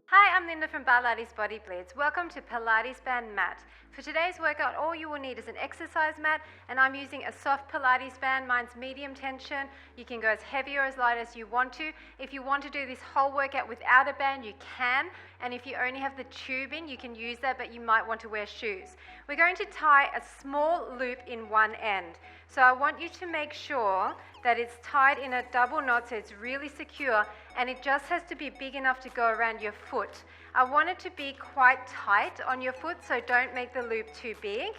Hi, I'm Linda from Barlates Blitz. Welcome to Pilates Band Mat. For today's workout, all you will need is an exercise mat, and I'm using a soft Pilates band. Mine's medium tension. You can go as heavy or as light as you want to. If you want to do this whole workout without a band, you can. And if you only have the tubing, you can use that, but you might want to wear shoes. We're going to tie a small loop in one end. So I want you to make sure that it's tied in a double knot so it's really secure, and it just has to be big enough to go around your foot. I want it to be quite tight on your foot, so don't make the loop too big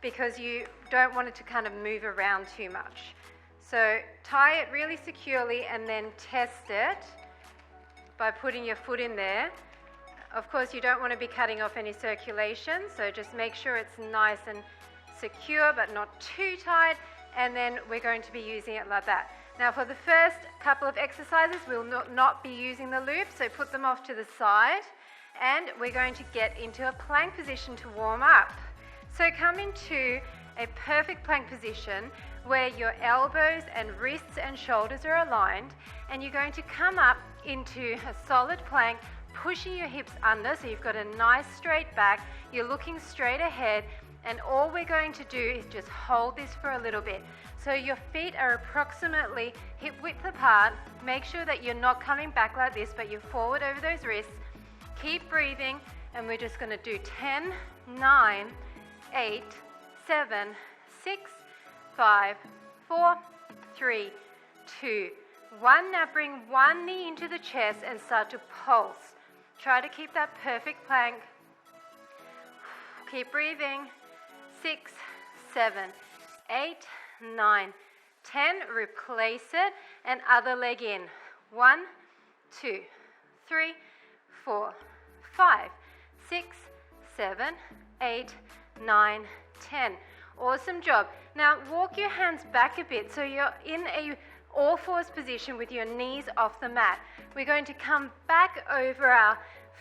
because you don't want it to kind of move around too much. So tie it really securely and then test it by putting your foot in there. Of course, you don't want to be cutting off any circulation, so just make sure it's nice and secure but not too tight, and then we're going to be using it like that. Now for the first couple of exercises, we'll not be using the loop, so put them off to the side, and we're going to get into a plank position to warm up. So come into a perfect plank position where your elbows and wrists and shoulders are aligned, and you're going to come up into a solid plank, pushing your hips under so you've got a nice straight back, you're looking straight ahead, and all we're going to do is just hold this for a little bit. So your feet are approximately hip width apart. Make sure that you're not coming back like this, but you're forward over those wrists. Keep breathing, and we're just going to do 10, 9, 8, 7, 6, 5, 4, 3, 2, 1. Now bring one knee into the chest and start to pulse. Try to keep that perfect plank. Keep breathing. 6, 7, 8, 9, 10. Replace it and other leg in. 1, 2, 3, 4, 5, 6, 7, 8, 9, 10. Awesome job. Now walk your hands back a bit so you're in a all fours position with your knees off the mat. We're going to come back over our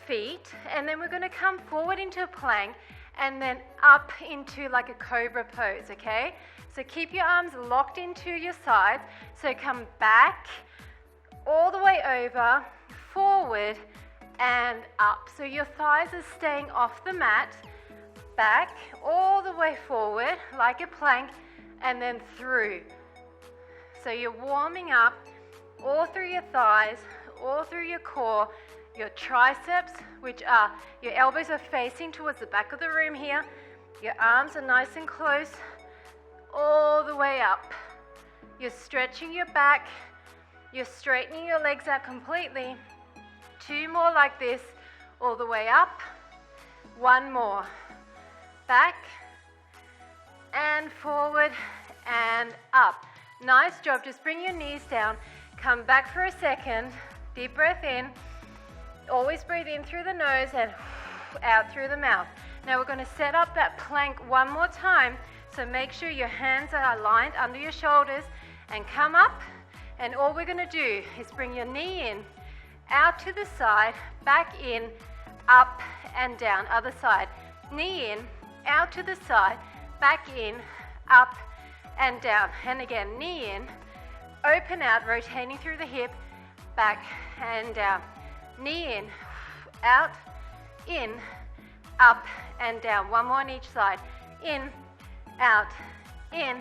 feet, and then we're going to come forward into a plank and then up into like a cobra pose, okay? So keep your arms locked into your sides. So come back, all the way over, forward, and up. So your thighs are staying off the mat, back, all the way forward, like a plank, and then through. So you're warming up all through your thighs, all through your core, your triceps, which are, your elbows are facing towards the back of the room here. Your arms are nice and close, all the way up. You're stretching your back. You're straightening your legs out completely. 2 more like this, all the way up. 1 more. Back and forward and up. Nice job. Just bring your knees down. Come back for a second. Deep breath in. Always breathe in through the nose and out through the mouth. Now we're going to set up that plank one more time. So make sure your hands are aligned under your shoulders and come up. And all we're going to do is bring your knee in, out to the side, back in, up and down. Other side. Knee in, out to the side, back in, up and down. And again, knee in, open out, rotating through the hip, back and down. Knee in, out, in, up and down. 1 more on each side. In, out, in,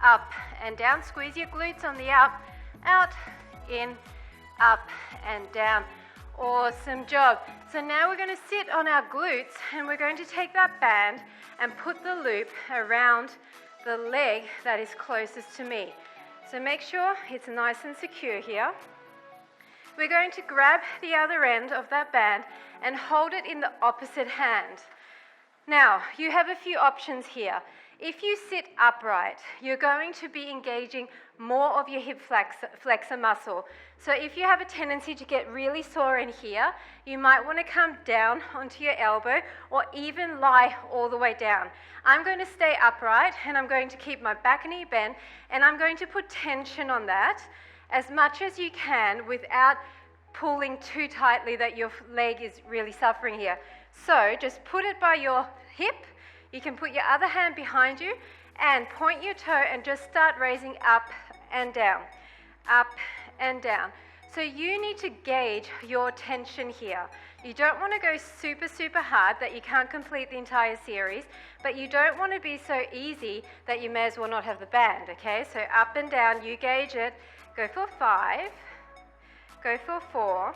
up and down. Squeeze your glutes on the out, in, up and down. Awesome job. So now we're going to sit on our glutes, and we're going to take that band and put the loop around the leg that is closest to me. So make sure it's nice and secure here. We're going to grab the other end of that band and hold it in the opposite hand. Now, you have a few options here. If you sit upright, you're going to be engaging more of your hip flexor muscle. So if you have a tendency to get really sore in here, you might want to come down onto your elbow or even lie all the way down. I'm going to stay upright, and I'm going to keep my back knee bent, and I'm going to put tension on that as much as you can without pulling too tightly that your leg is really suffering here. So just put it by your hip. You can put your other hand behind you and point your toe and just start raising up and down, up and down. So you need to gauge your tension here. You don't want to go super, super hard that you can't complete the entire series, but you don't want to be so easy that you may as well not have the band, okay? So up and down, you gauge it. Go for 5, go for 4,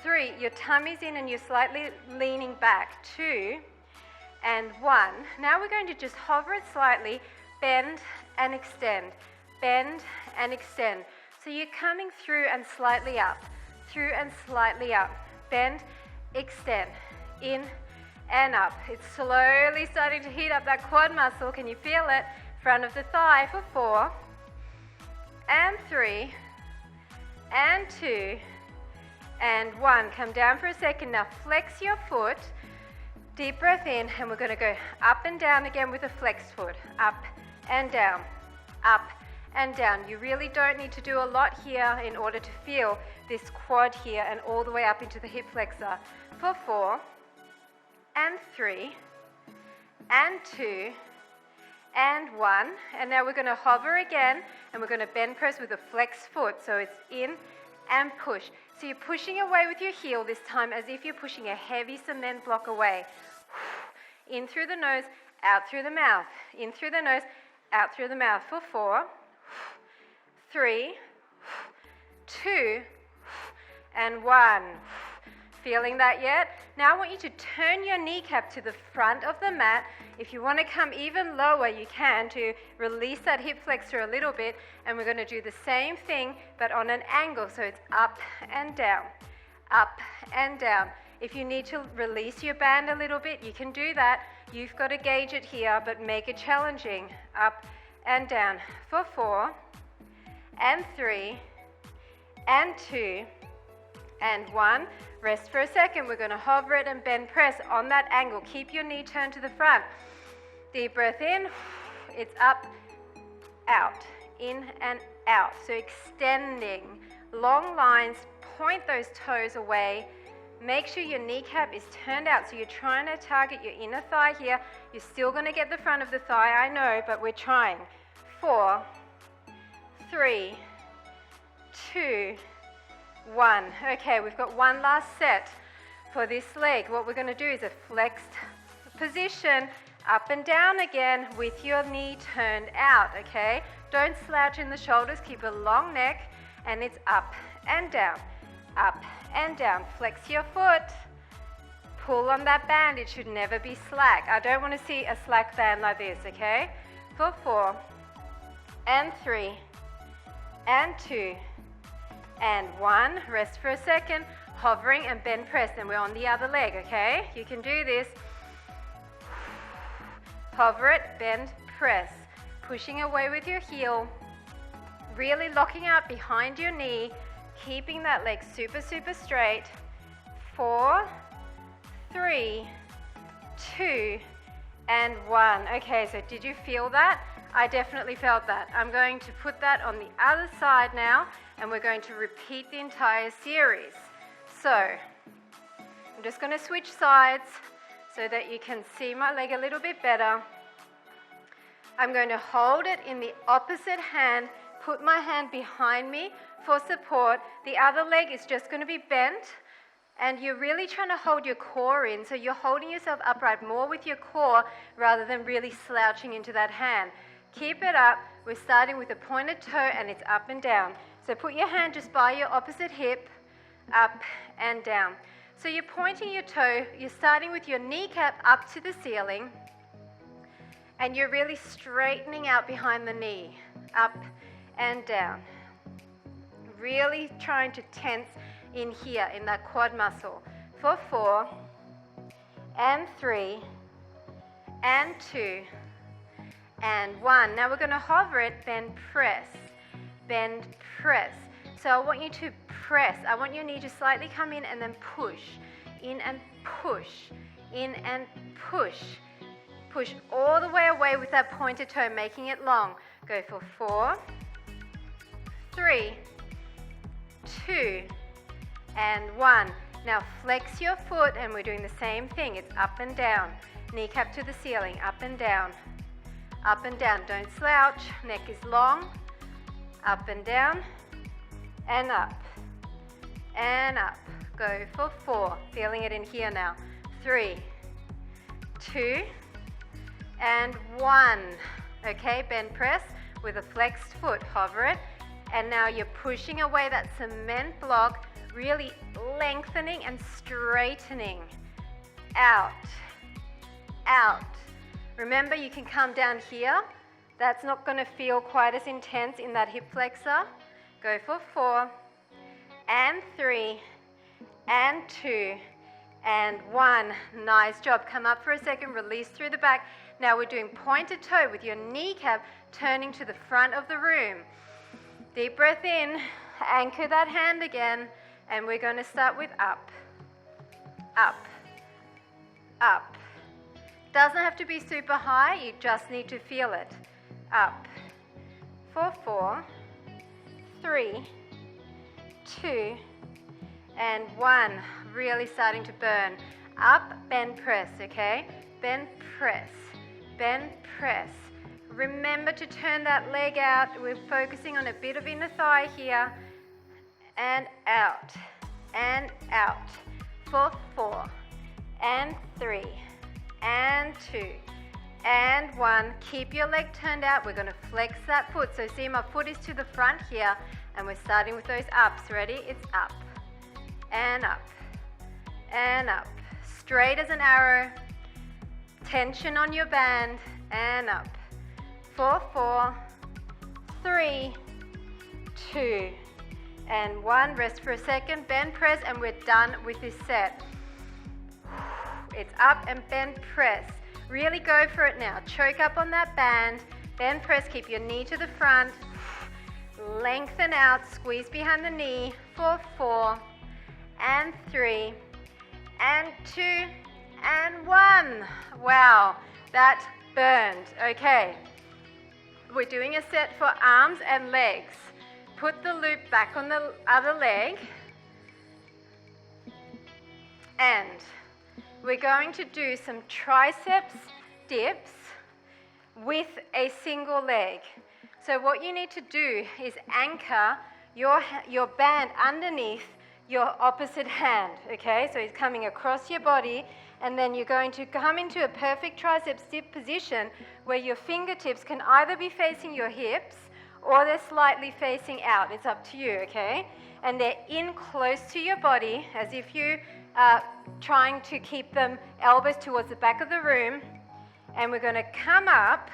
3, your tummy's in and you're slightly leaning back, 2, and 1. Now we're going to just hover it slightly, bend and extend, bend and extend. So you're coming through and slightly up, through and slightly up, bend, extend, in and up. It's slowly starting to heat up that quad muscle. Can you feel it? Front of the thigh for 4, and 3, and 2, and 1. Come down for a second. Now flex your foot. Deep breath in, and we're going to go up and down again with a flexed foot. Up and down, up and down. You really don't need to do a lot here in order to feel this quad here and all the way up into the hip flexor. For 4, and 3, and 2, and 1. And now we're going to hover again, and we're going to bend press with a flexed foot. So it's in and push. So you're pushing away with your heel this time as if you're pushing a heavy cement block away. In through the nose, out through the mouth. In through the nose, out through the mouth. For 4, 3, 2, and 1. Feeling that yet? Now I want you to turn your kneecap to the front of the mat. If you want to come even lower, you can to release that hip flexor a little bit. And we're going to do the same thing, but on an angle. So it's up and down, up and down. If you need to release your band a little bit, you can do that. You've got to gauge it here, but make it challenging. Up and down. For 4, and 3, and 2, and 1. Rest for a second. We're going to hover it and bend press on that angle. Keep your knee turned to the front. Deep breath in. It's up, out, in and out. So extending. Long lines. Point those toes away. Make sure your kneecap is turned out. So you're trying to target your inner thigh here. You're still going to get the front of the thigh, I know, but we're trying. 4, 3, 2, 1. Okay, we've got one last set for this leg. What we're going to do is a flexed position, up and down again with your knee turned out, okay? Don't slouch in the shoulders, keep a long neck, and it's up and down, up and down. Flex your foot, pull on that band. It should never be slack. I don't want to see a slack band like this, okay? For 4, and 3, and 2, and 1. Rest for a second, hovering and bend press. Then we're on the other leg, okay? You can do this. Hover it, bend, press. Pushing away with your heel. Really locking out behind your knee. Keeping that leg super, super straight. 4, 3, 2, and 1. Okay, so did you feel that? I definitely felt that. I'm going to put that on the other side now, and we're going to repeat the entire series. So, I'm just going to switch sides so that you can see my leg a little bit better. I'm going to hold it in the opposite hand, put my hand behind me for support. The other leg is just going to be bent, and you're really trying to hold your core in, so you're holding yourself upright more with your core rather than really slouching into that hand. Keep it up. We're starting with a pointed toe, and it's up and down. So put your hand just by your opposite hip, up and down. So you're pointing your toe, you're starting with your kneecap up to the ceiling, and you're really straightening out behind the knee, up and down. Really trying to tense in here, in that quad muscle. For 4, and 3, and 2, and 1. Now we're going to hover it, bend, press, bend, press. So I want you to press. I want your knee to slightly come in and then push, in and push, in and push. Push all the way away with that pointed toe, making it long. Go for 4, 3, 2, and 1. Now flex your foot, and we're doing the same thing. It's up and down. Kneecap to the ceiling, up and down. Up and down. Don't slouch. Neck is long. Up and down, and up, and up. Go for 4, feeling it in here now. 3, 2, and 1. Okay, bend press with a flexed foot, hover it, and now you're pushing away that cement block, really lengthening and straightening. Out, out. Remember, you can come down here. That's not going to feel quite as intense in that hip flexor. Go for 4, and 3, and 2, and 1. Nice job. Come up for a second, release through the back. Now we're doing pointed toe with your kneecap turning to the front of the room. Deep breath in, anchor that hand again, and we're going to start with up, up, up. Doesn't have to be super high, you just need to feel it. Up, for 4, 3, 2, and 1. Really starting to burn. Up, bend press, okay? Bend press, bend press. Remember to turn that leg out. We're focusing on a bit of inner thigh here. And out, and out. For 4, and 3, and 2, and 1. Keep your leg turned out. We're going to flex that foot. So see, my foot is to the front here, and we're starting with those ups. Ready? It's up, and up, and up. Straight as an arrow. Tension on your band, and up. For 4, 3, 2, and 1. Rest for a second. Bend press, and we're done with this set. It's up and bend press. Really go for it now. Choke up on that band. Bend press. Keep your knee to the front. Lengthen out. Squeeze behind the knee. For 4, and 3, and 2, and 1. Wow, that burned. Okay. We're doing a set for arms and legs. Put the loop back on the other leg. And we're going to do some triceps dips with a single leg. So what you need to do is anchor your band underneath your opposite hand, okay? So it's coming across your body, and then you're going to come into a perfect triceps dip position where your fingertips can either be facing your hips or they're slightly facing out. It's up to you, okay? And they're in close to your body as if you are trying to keep them elbows towards the back of the room. And we're going to come up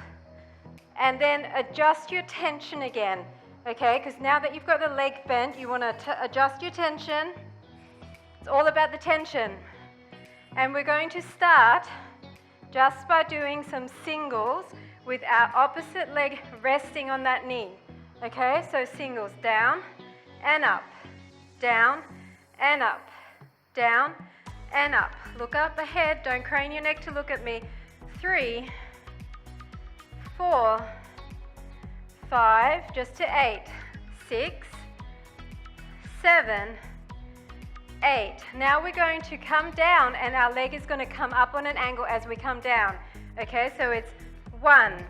and then adjust your tension again, okay? Because now that you've got the leg bent, you want to adjust your tension. It's all about the tension. And we're going to start just by doing some singles with our opposite leg resting on that knee. Okay, so singles down and up, down and up, down and up. Look up ahead, don't crane your neck to look at me. 3, 4, 5, just to 8, 6, 7, 8. Now we're going to come down and our leg is going to come up on an angle as we come down. Okay, so it's 1,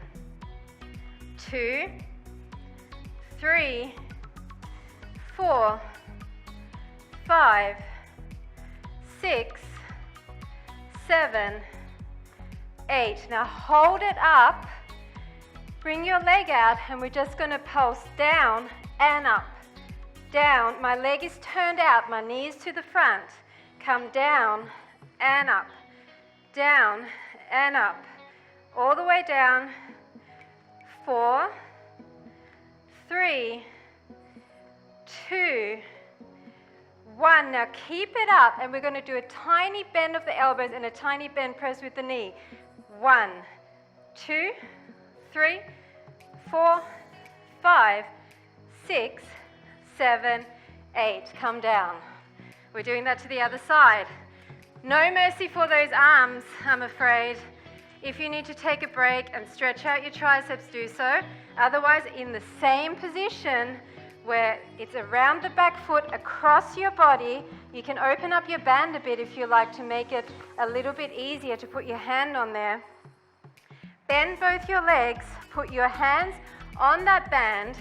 2, 3, 4, 5, 6, 7, 8. Now hold it up, bring your leg out, and we're just going to pulse down and up. Down, my leg is turned out, my knee is to the front. Come down and up, down and up. All the way down. 4, 3, 2, 1. Now keep it up, and we're going to do a tiny bend of the elbows and a tiny bend press with the knee. 1, 2, 3, 4, 5, 6, 7, 8. Come down. We're doing that to the other side. No mercy for those arms, I'm afraid. If you need to take a break and stretch out your triceps, do so. Otherwise, in the same position where it's around the back foot, across your body, you can open up your band a bit if you like to make it a little bit easier to put your hand on there. Bend both your legs, put your hands on that band,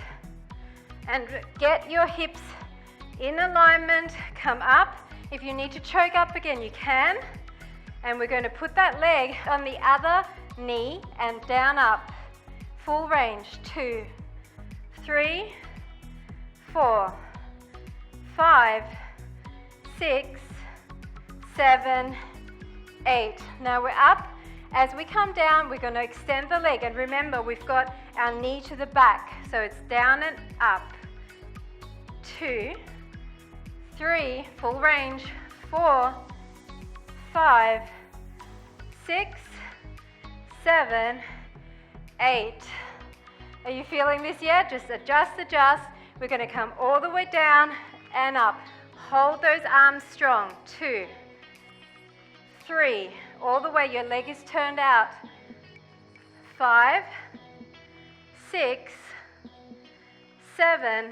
And get your hips in alignment, come up. If you need to choke up again, you can. And we're going to put that leg on the other knee and down up. Full range. 2, 3, 4, 5, 6, 7, 8. Now we're up. As we come down, we're going to extend the leg. And remember, we've got our knee to the back. So it's down and up. 2, 3, full range. 4, 5, 6, 7, 8. Are you feeling this yet? Just adjust, adjust. We're going to come all the way down and up. Hold those arms strong. 2, 3, all the way. Your leg is turned out. 5, 6, 7,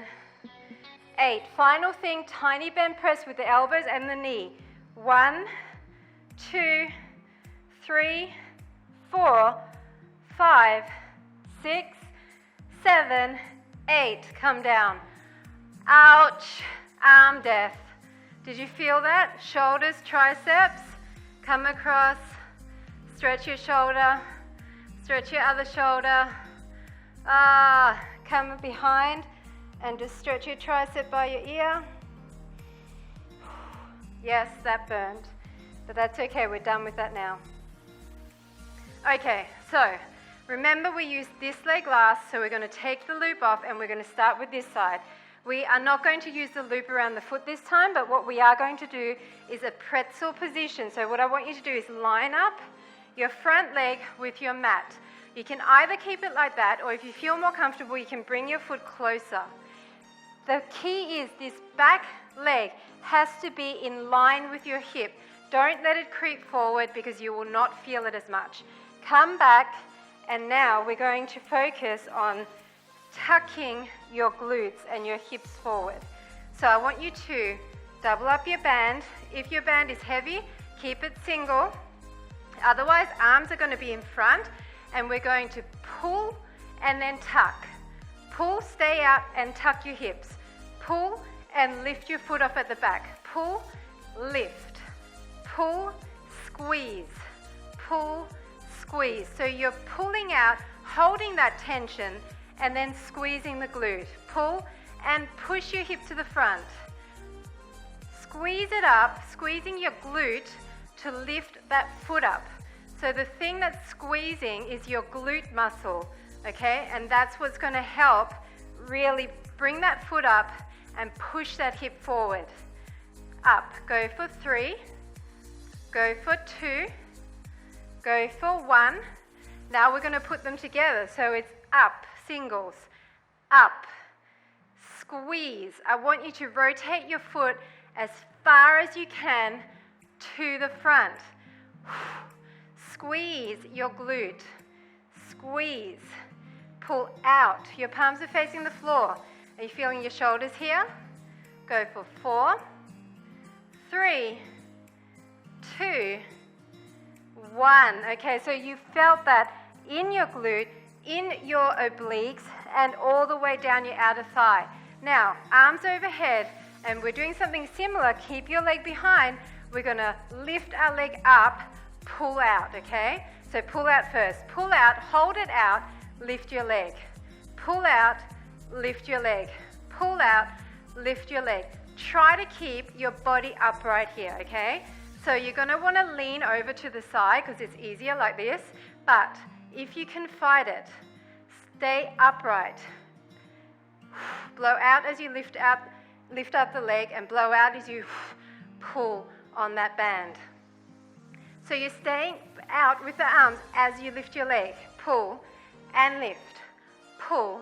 8. Final thing, tiny bend press with the elbows and the knee. 1, 2, 3, 4, 5, 6, 7, 8. Come down. Ouch. Arm death. Did you feel that? Shoulders, triceps. Come across. Stretch your shoulder. Stretch your other shoulder. Come behind and just stretch your tricep by your ear. Yes, that burned. But that's okay. We're done with that now. Okay, so remember we used this leg last, so we're going to take the loop off and we're going to start with this side. We are not going to use the loop around the foot this time, but what we are going to do is a pretzel position. So what I want you to do is line up your front leg with your mat. You can either keep it like that, or if you feel more comfortable, you can bring your foot closer. The key is this back leg has to be in line with your hip. Don't let it creep forward because you will not feel it as much. Come back, and now we're going to focus on tucking your glutes and your hips forward. So I want you to double up your band. If your band is heavy, keep it single. Otherwise, arms are going to be in front, and we're going to pull and then tuck. Pull, stay out, and tuck your hips. Pull and lift your foot off at the back. Pull, lift. Pull, squeeze. Pull, squeeze. So you're pulling out, holding that tension, and then squeezing the glute. Pull and push your hip to the front. Squeeze it up, squeezing your glute to lift that foot up. So the thing that's squeezing is your glute muscle, okay? And that's what's going to help really bring that foot up and push that hip forward. Up. Go for 3. Go for 2. Go for 1. Now we're going to put them together. So it's up, singles, up, squeeze. I want you to rotate your foot as far as you can to the front. Squeeze your glute. Squeeze. Pull out. Your palms are facing the floor. Are you feeling your shoulders here? Go for 4, 3, 2, 1. Okay, so you felt that in your glute, in your obliques, and all the way down your outer thigh. Now, arms overhead, and we're doing something similar. Keep your leg behind. We're going to lift our leg up, pull out, okay? So pull out first. Pull out, hold it out, lift your leg. Pull out, lift your leg. Pull out, lift your leg. Try to keep your body upright here, okay? So you're going to want to lean over to the side because it's easier like this. But if you can fight it, stay upright. Blow out as you lift up the leg, and blow out as you pull on that band. So you're staying out with the arms as you lift your leg. Pull and lift. Pull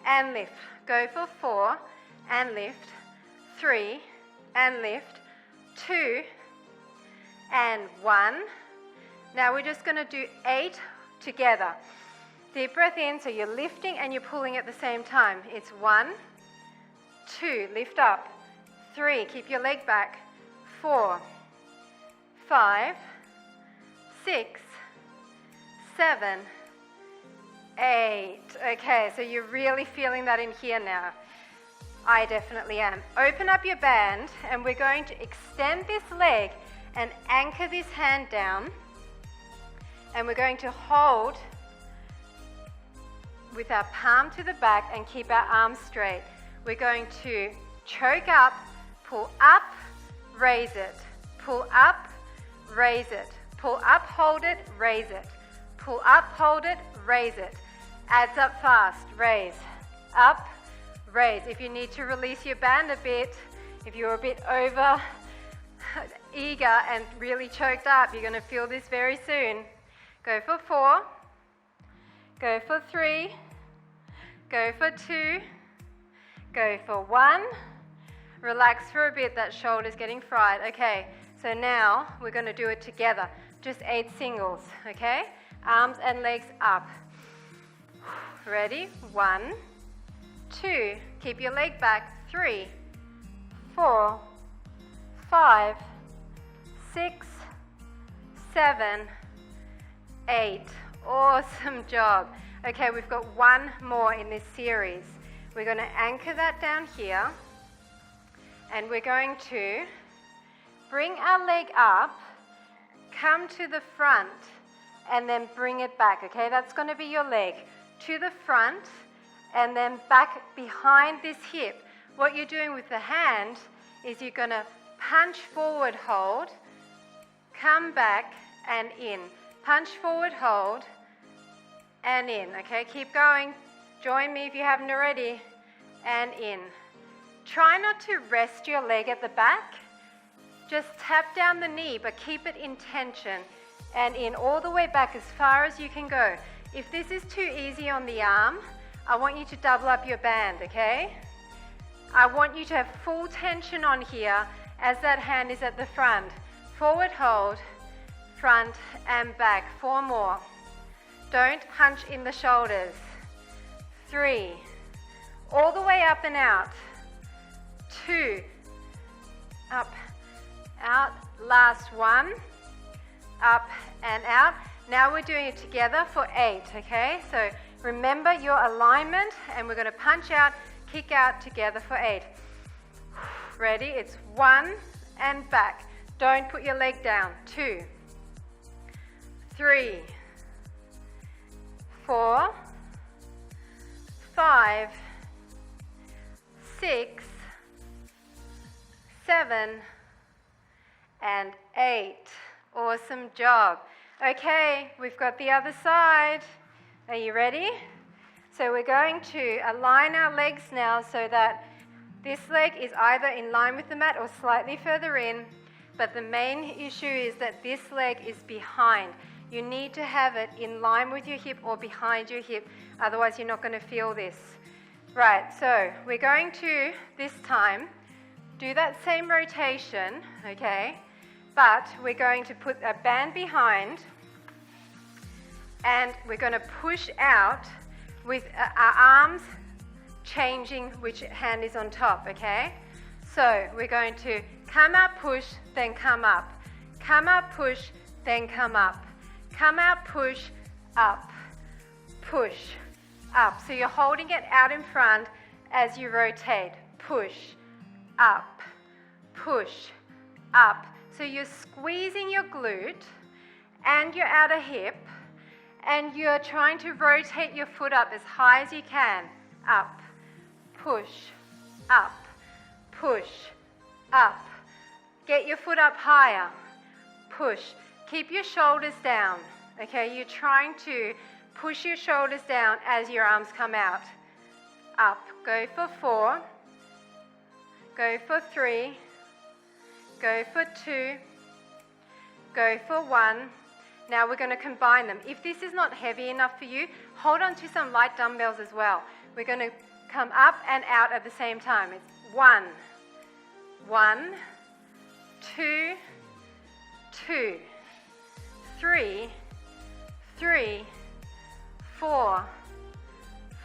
and lift. Go for 4 and lift. 3 and lift. 2 and 1. Now we're just going to do 8 together. Deep breath in, so you're lifting and you're pulling at the same time. It's 1, 2, lift up. 3, keep your leg back. 4, 5, 6, 7, 8. Okay, so you're really feeling that in here now. I definitely am. Open up your band and we're going to extend this leg and anchor this hand down. And we're going to hold with our palm to the back and keep our arms straight. We're going to choke up, pull up, raise it. Pull up, raise it. Pull up, hold it, raise it. Pull up, hold it, raise it. Adds up fast. Raise, up, raise. If you need to release your band a bit, if you're a bit over eager and really choked up, you're going to feel this very soon. Go for 4, go for 3, go for 2, go for 1. Relax for a bit, that shoulder's getting fried. Okay, so now we're going to do it together. Just 8 singles, okay? Arms and legs up. Ready? 1, 2, keep your leg back. 3, 4, 5, 6, 7, 8. Awesome job. Okay, we've got one more in this series. We're going to anchor that down here, and we're going to bring our leg up, come to the front, and then bring it back, okay? That's going to be your leg to the front and then back behind this hip. What you're doing with the hand is you're going to punch forward, hold, come back and in. Punch forward, hold, and in, okay? Keep going. Join me if you haven't already. And in. Try not to rest your leg at the back. Just tap down the knee, but keep it in tension. And in, all the way back as far as you can go. If this is too easy on the arm, I want you to double up your band, okay? I want you to have full tension on here as that hand is at the front. Forward hold, front and back. 4 more. Don't hunch in the shoulders. 3. All the way up and out. 2. Up, out. Last 1. Up and out. Now we're doing it together for 8, okay? So remember your alignment, and we're going to punch out, kick out together for 8. Ready? It's 1 and back. Don't put your leg down. 2, 3, 4, 5, 6, 7, and 8. Awesome job. Okay, we've got the other side. Are you ready? So we're going to align our legs now so that this leg is either in line with the mat or slightly further in, but the main issue is that this leg is behind. You need to have it in line with your hip or behind your hip, otherwise you're not going to feel this. Right, so we're going to, this time, do that same rotation, okay? But we're going to put a band behind, and we're going to push out with our arms changing which hand is on top, okay? So we're going to come up, push, then come up. Come up, push, then come up. Come out, push, up, push, up. So you're holding it out in front as you rotate. Push, up, push, up. So you're squeezing your glute and your outer hip, and you're trying to rotate your foot up as high as you can. Up, push, up, push, up. Get your foot up higher. Push. Keep your shoulders down. Okay, you're trying to push your shoulders down as your arms come out. Up. Go for 4. Go for 3. Go for 2. Go for 1. Now we're going to combine them. If this is not heavy enough for you, hold on to some light dumbbells as well. We're going to come up and out at the same time. It's 1, 1, 2, 2, 3, 3, 4,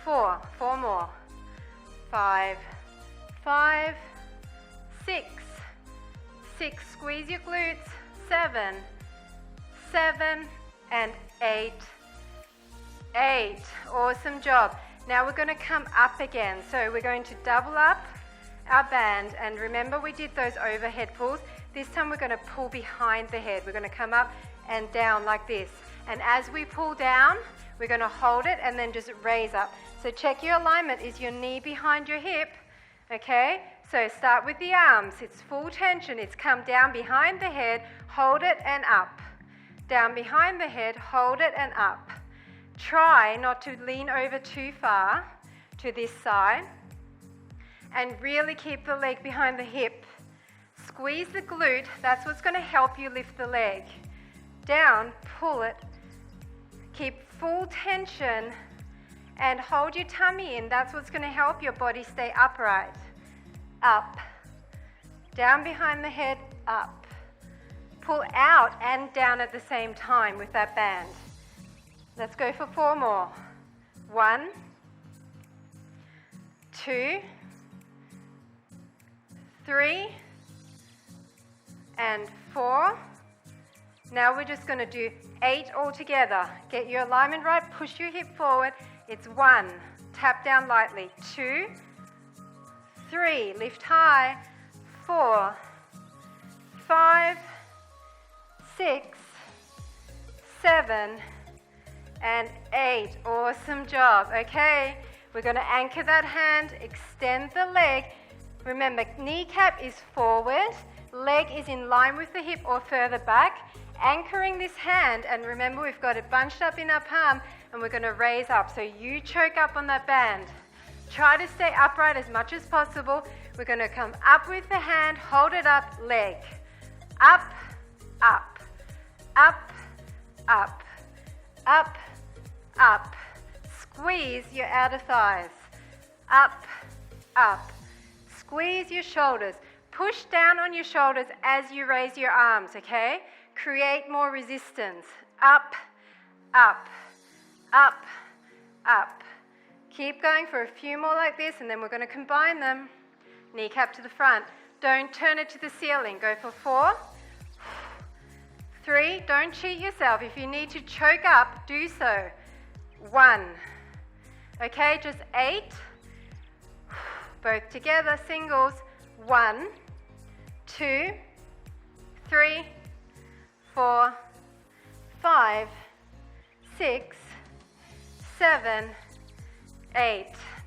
4, 4 more, 5, 5, 6, 6, squeeze your glutes, 7, 7, and 8, 8. Awesome job. Now we're going to come up again. So we're going to double up our band, and remember we did those overhead pulls. This time we're going to pull behind the head. We're going to come up and down like this. And as we pull down, we're going to hold it and then just raise up. So check your alignment. Is your knee behind your hip? Okay, so start with the arms. It's full tension. It's come down behind the head, hold it and up. Down behind the head, hold it and up. Try not to lean over too far to this side. And really keep the leg behind the hip. Squeeze the glute. That's what's going to help you lift the leg. Down, pull it. Keep full tension and hold your tummy in. That's what's going to help your body stay upright. Up. Down behind the head, up. Pull out and down at the same time with that band. Let's go for 4 more. 1, 2, 3, and 4. Now we're just going to do 8 all together. Get your alignment right, push your hip forward. It's 1, tap down lightly. 2, 3, lift high. 4, 5, 6, 7, and 8. Awesome job. Okay, we're going to anchor that hand, extend the leg. Remember, kneecap is forward, leg is in line with the hip or further back. Anchoring this hand, and remember we've got it bunched up in our palm, and we're going to raise up. So you choke up on that band. Try to stay upright as much as possible. We're going to come up with the hand, hold it up, leg. Up, up, up, up, up, up. Squeeze your outer thighs. Up, up. Squeeze your shoulders. Push down on your shoulders as you raise your arms, okay? Create more resistance. Up, up, up, up. Keep going for a few more like this, and then we're going to combine them. Kneecap to the front. Don't turn it to the ceiling. Go for 4, 3. Don't cheat yourself. If you need to choke up, do so. 1. Okay, just 8. Both together, singles. 1, 2, 3, 4, 5, 6, 7, 8.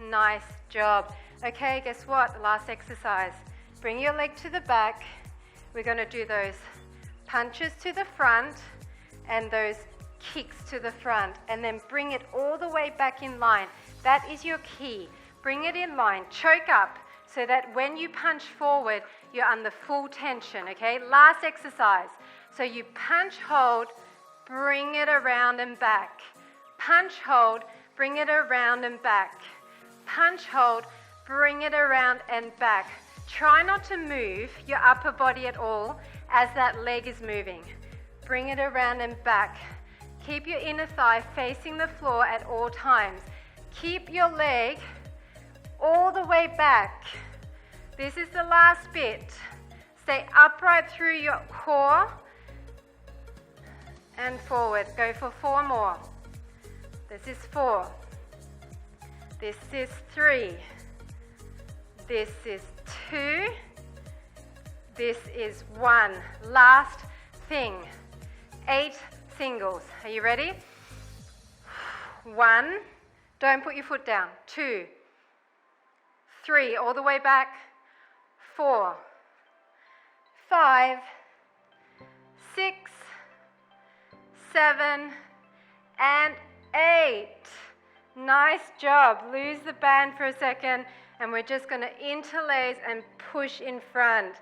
Nice job. Okay, guess what? Last exercise. Bring your leg to the back. We're going to do those punches to the front and those kicks to the front, and then bring it all the way back in line. That is your key. Bring it in line. Choke up so that when you punch forward, you're under full tension, okay? Last exercise. So you punch, hold, bring it around and back. Punch, hold, bring it around and back. Punch, hold, bring it around and back. Try not to move your upper body at all as that leg is moving. Bring it around and back. Keep your inner thigh facing the floor at all times. Keep your leg all the way back. This is the last bit. Stay upright through your core and forward. Go for 4 more. This is 4. This is 3. This is 2. This is 1. Last thing. 8 singles. Are you ready? 1. Don't put your foot down. 2. 3. All the way back. 4. 5. 6. 7. And 8. Nice job. Lose the band for a second, and we're just going to interlace and push in front.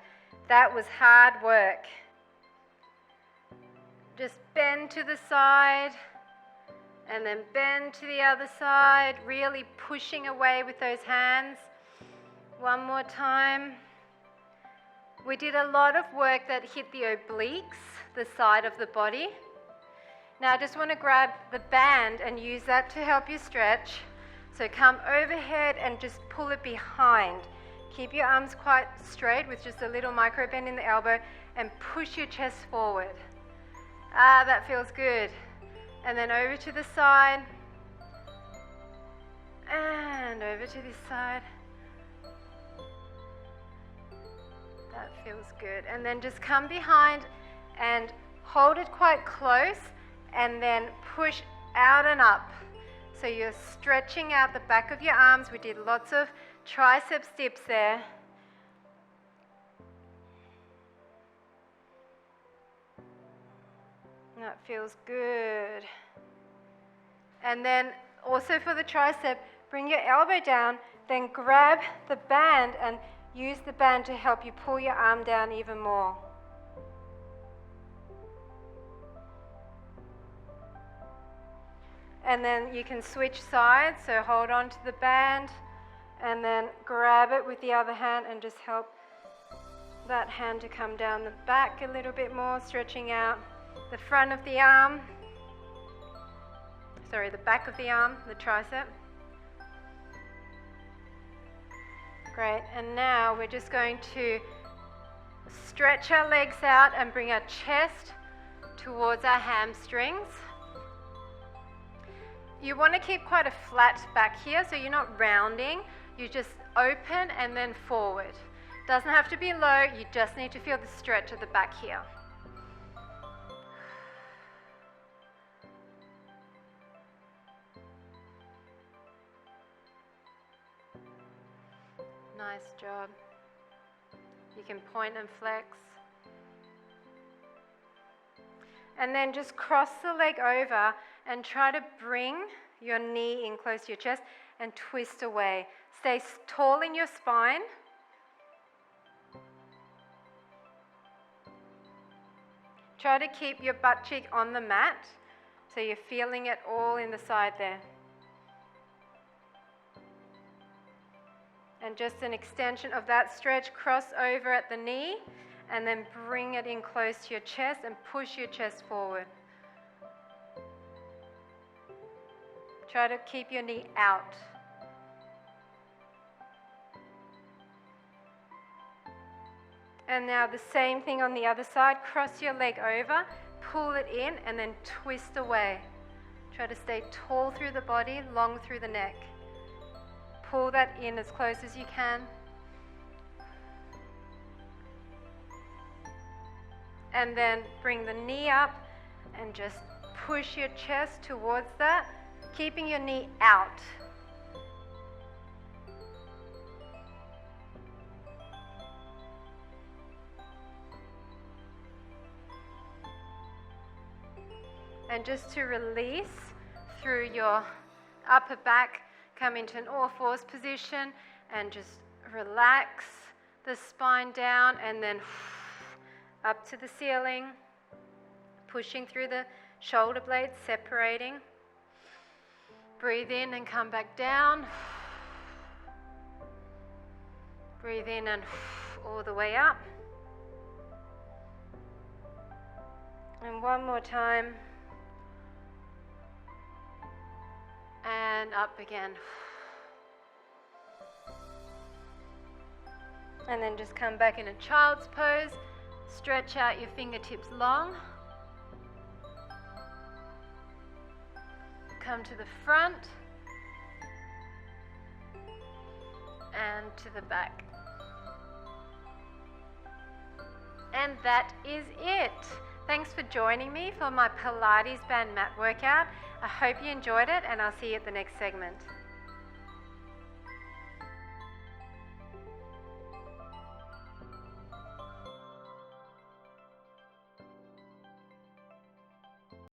That was hard work. Just bend to the side, and then bend to the other side, really pushing away with those hands. One more time. We did a lot of work that hit the obliques, the side of the body. Now I just want to grab the band and use that to help you stretch. So come overhead and just pull it behind. Keep your arms quite straight with just a little micro bend in the elbow, and push your chest forward. Ah, that feels good. And then over to the side. And over to this side. That feels good. And then just come behind and hold it quite close and then push out and up. So you're stretching out the back of your arms. We did lots of triceps dips there. That feels good. And then also for the tricep, bring your elbow down, then grab the band and use the band to help you pull your arm down even more. And then you can switch sides, so hold on to the band and then grab it with the other hand and just help that hand to come down the back a little bit more, stretching out the front of the arm, sorry, the back of the arm, the tricep. Great, and now we're just going to stretch our legs out and bring our chest towards our hamstrings. You want to keep quite a flat back here, so you're not rounding, you just open and then forward. Doesn't have to be low, you just need to feel the stretch at the back here. Nice job. You can point and flex. And then just cross the leg over and try to bring your knee in close to your chest and twist away. Stay tall in your spine. Try to keep your butt cheek on the mat so you're feeling it all in the side there. And just an extension of that stretch, cross over at the knee and then bring it in close to your chest and push your chest forward. Try to keep your knee out. And now the same thing on the other side, cross your leg over, pull it in and then twist away. Try to stay tall through the body, long through the neck. Pull that in as close as you can. And then bring the knee up and just push your chest towards that, keeping your knee out. And just to release through your upper back, come into an all-fours position and just relax the spine down and then up to the ceiling, pushing through the shoulder blades, separating. Breathe in and come back down. Breathe in and all the way up. And one more time. And up again. And then just come back in a child's pose. Stretch out your fingertips long. Come to the front and to the back. And that is it. Thanks for joining me for my Pilates Band Mat workout. I hope you enjoyed it and I'll see you at the next segment.